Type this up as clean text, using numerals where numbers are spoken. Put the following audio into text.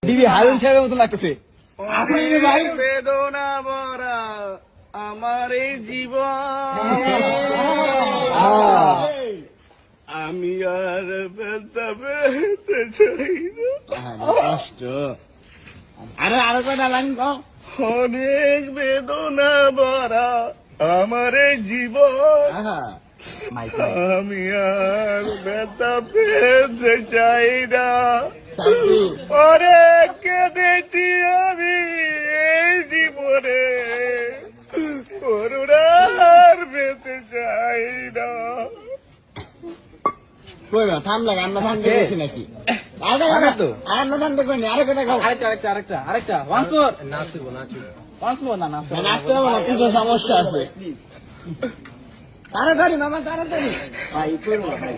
দিবি হারুন সাহেবের মতো লাগতেছে। বেদনা ভরা আমার এই জীবন, আমি আর ব্যথা পেতে চাই না। কষ্ট আরো কটা লাইন কও। অনেক বেদনা ভরা আমার এই জীবন, আমি আর ব্যথা পেতে চাই না। অনেক কেঁদেছি আমি এই জীবনে, করুণার পেতে চাই না। ঠান্ডা আমরা ঠান্ডা গেছি নাকি? আমরা ঠান্ডা করিনি। আরো কটা খাও। আরেকটা নাচবো না নাচতে হবে না, কিছু সমস্যা আছে। তাড়াতাড়ি মামা তাড়াতাড়ি ভাই করবো ভাই।